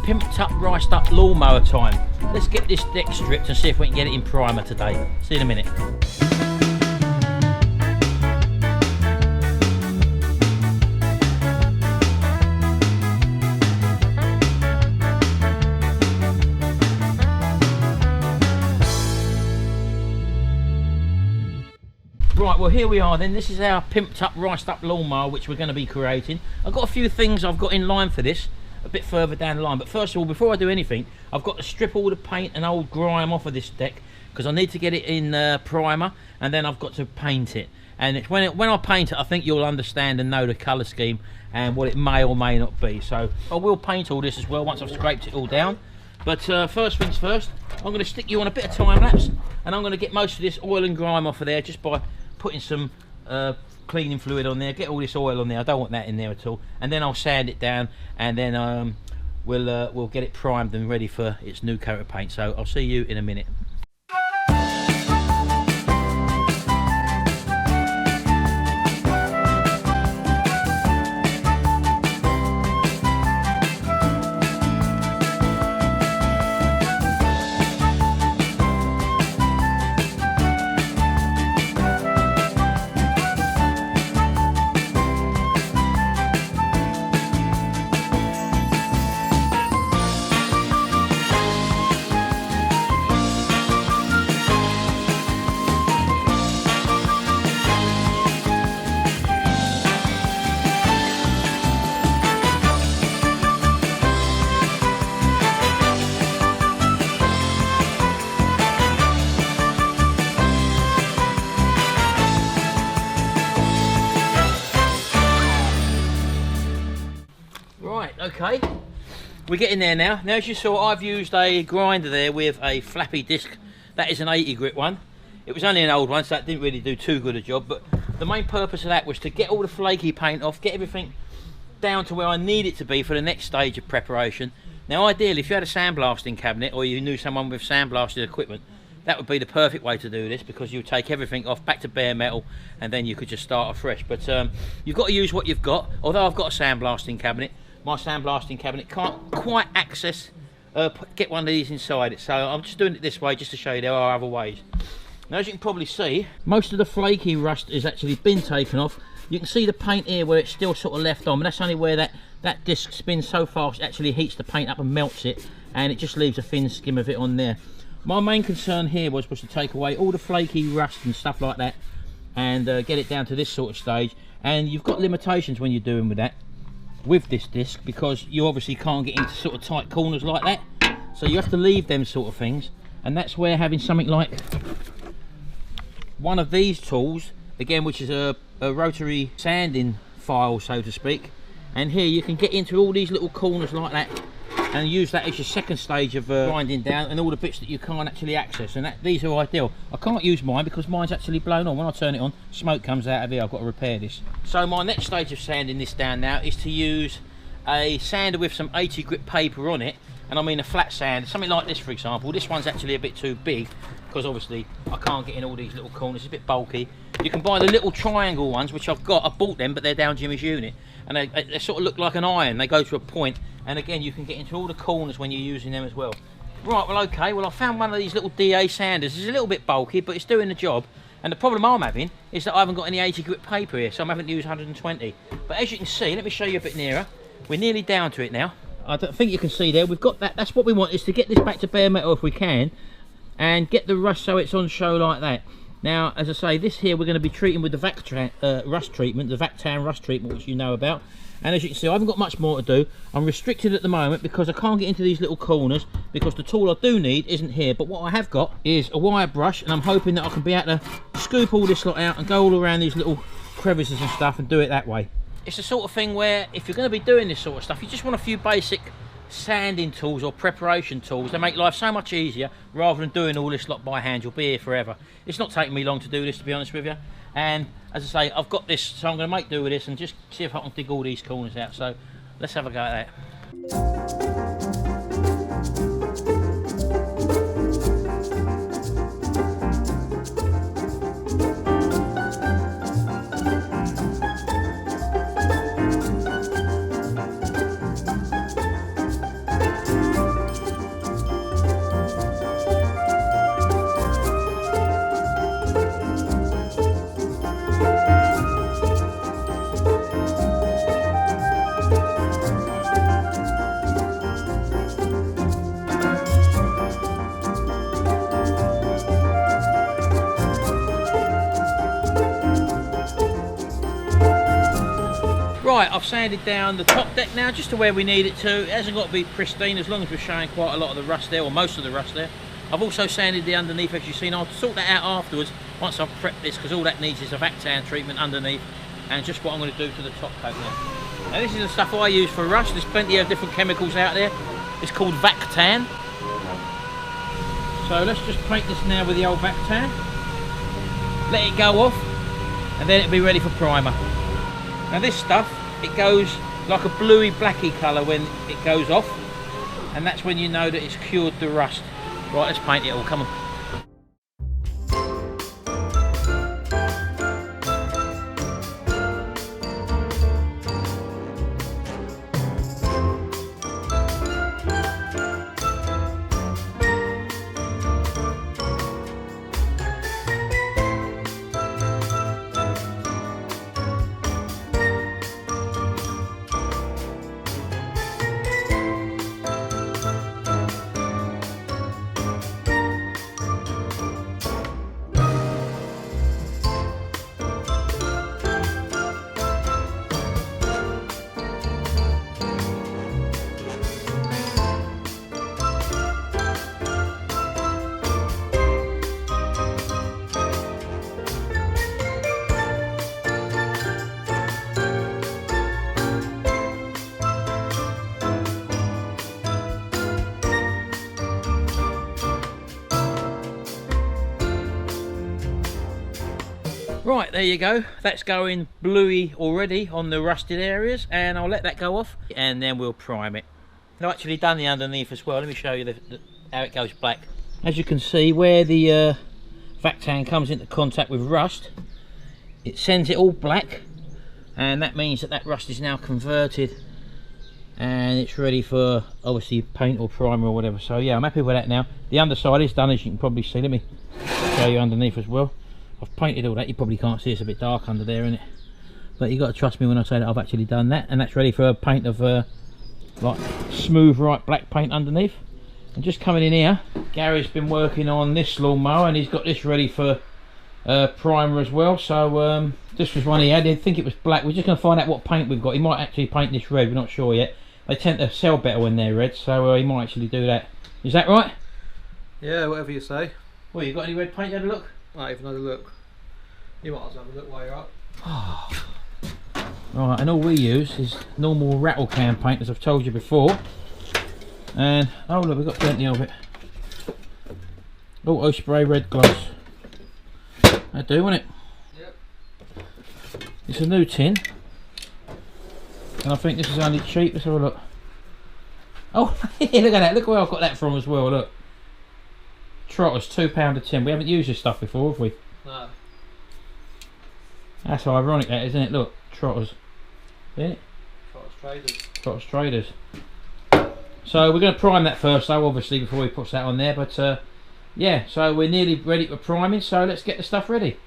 pimped up, riced up lawnmower time. Let's get this deck stripped and see if we can get it in primer today. See you in a minute. Right, well here we are then. This is our pimped up, riced up lawnmower which we're going to be creating. I've got a few things I've got in line for this, a bit further down the line. But first of all, before I do anything, I've got to strip all the paint and old grime off of this deck because I need to get it in primer, and then I've got to paint it. And when I paint it, I think you'll understand and know the colour scheme and what it may or may not be. So I will paint all this as well once I've scraped it all down. But first things first, I'm going to stick you on a bit of time lapse, and I'm going to get most of this oil and grime off of there just by putting some cleaning fluid on there. Get all this oil on there. I don't want that in there at all. And then I'll sand it down, and then we'll get it primed and ready for its new coat of paint. So I'll see you in a minute. Okay, we're getting there now. Now, as you saw, I've used a grinder there with a flappy disc. That is an 80 grit one. It was only an old one, so that didn't really do too good a job, but the main purpose of that was to get all the flaky paint off, get everything down to where I need it to be for the next stage of preparation. Now, ideally, if you had a sandblasting cabinet or you knew someone with sandblasting equipment, that would be the perfect way to do this, because you would take everything off back to bare metal and then you could just start afresh. But you've got to use what you've got. Although I've got a sandblasting cabinet, my sandblasting cabinet can't quite access, get one of these inside it. So I'm just doing it this way just to show you there are other ways. Now, as you can probably see, most of the flaky rust has actually been taken off. You can see the paint here where it's still sort of left on, but that's only where that disc spins so fast it actually heats the paint up and melts it, and it just leaves a thin skim of it on there. My main concern here was to take away all the flaky rust and stuff like that and get it down to this sort of stage. And you've got limitations when you're doing with that, with this disc, because you obviously can't get into sort of tight corners like that, so you have to leave them sort of things. And that's where having something like one of these tools, again, which is a rotary sanding file, so to speak, and here you can get into all these little corners like that and use that as your second stage of grinding down and all the bits that you can't actually access. And these are ideal. I can't use mine because mine's actually blown on. When I turn it on, smoke comes out of here. I've got to repair this. So my next stage of sanding this down now is to use a sander with some 80 grit paper on it, and I mean a flat sand, something like this for example. This one's actually a bit too big because obviously I can't get in all these little corners. It's a bit bulky. You can buy the little triangle ones, which I've got. I bought them, but they're down Jimmy's unit, and they sort of look like an iron. They go to a point, and again you can get into all the corners when you're using them as well. Right, well, okay, well, I found one of these little DA sanders. It's a little bit bulky, but it's doing the job. And the problem I'm having is that I haven't got any 80 grit paper here, so I'm having to use 120. But as you can see, let me show you a bit nearer. We're nearly down to it now. I don't think you can see there. We've got that. That's what we want, is to get this back to bare metal if we can, and get the rust so it's on show like that. Now, as I say, this here we're going to be treating with the rust treatment, the Vactan rust treatment, which you know about. And as you can see, I haven't got much more to do. I'm restricted at the moment because I can't get into these little corners, because the tool I do need isn't here. But what I have got is a wire brush, and I'm hoping that I can be able to scoop all this lot out and go all around these little crevices and stuff and do it that way. It's the sort of thing where if you're going to be doing this sort of stuff, you just want a few basic sanding tools or preparation tools. They make life so much easier rather than doing all this lot by hand. You'll be here forever. It's not taking me long to do this, to be honest with you. And as I say, I've got this, so I'm going to make do with this and just see if I can dig all these corners out. So let's have a go at that. Right, I've sanded down the top deck now just to where we need it to. It hasn't got to be pristine as long as we're showing quite a lot of the rust there, or most of the rust there. I've also sanded the underneath, as you've seen. I'll sort that out afterwards once I've prepped this, because all that needs is a Vactan treatment underneath and just what I'm going to do to the top coat now. Now this is the stuff I use for rust. There's plenty of different chemicals out there. It's called Vactan. So let's just paint this now with the old Vactan. Let it go off and then it'll be ready for primer. Now this stuff, it goes like a bluey blacky colour when it goes off, and that's when you know that it's cured the rust. Right, let's paint it all, come on. Right, there you go. That's going bluey already on the rusted areas, and I'll let that go off and then we'll prime it. I've actually done the underneath as well. Let me show you how it goes black. As you can see, where the Vactan comes into contact with rust, it sends it all black, and that means that that rust is now converted and it's ready for obviously paint or primer or whatever. So yeah, I'm happy with that now. The underside is done, as you can probably see. Let me show you underneath as well. I've painted all that. You probably can't see, it's a bit dark under there, isn't it? But you've got to trust me when I say that I've actually done that, and that's ready for a paint of like smooth right black paint underneath. And just coming in here, Gary's been working on this lawnmower and he's got this ready for primer as well. So this was one he had. I think it was black. We're just going to find out what paint we've got. He might actually paint this red, we're not sure yet. They tend to sell better when they're red, so he might actually do that. Is that right? Yeah, whatever you say. Well, you got any red paint? You had a look? Not even had a look. You might as well have a look while you're up. Right, and all we use is normal rattle can paint, as I've told you before. And oh look, we've got plenty of it. Auto spray red gloss. That'd do, wouldn't it? Yep. It's a new tin, and I think this is only cheap. Let's have a look. Oh, look at that! Look where I've got that from as well. Look, Trotters, £2 a tin. We haven't used this stuff before, have we? No. That's ironic, that, isn't it? Look, Trotters. Isn't it? Trotters Traders. Trotters Traders. So we're going to prime that first, though, obviously, before we put that on there. But yeah, so we're nearly ready for priming. So let's get the stuff ready.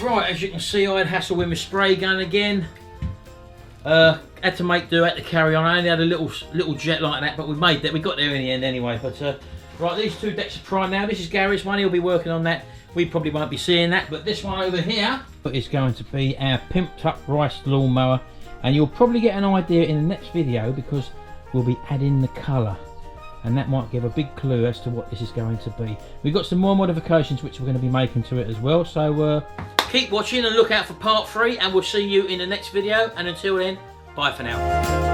Right, as you can see, I had hassle with my spray gun again. Had to make do, had to carry on. I only had a little jet like that, but we made that. We got there in the end anyway. But right, these 2 decks are prime now. This is Gary's one. He'll be working on that. We probably won't be seeing that, but this one over here is going to be our Pimped Up Lawnmower, and you'll probably get an idea in the next video because we'll be adding the colour, and that might give a big clue as to what this is going to be. We've got some more modifications which we're going to be making to it as well, so keep watching and look out for part 3, and we'll see you in the next video, and until then, bye for now.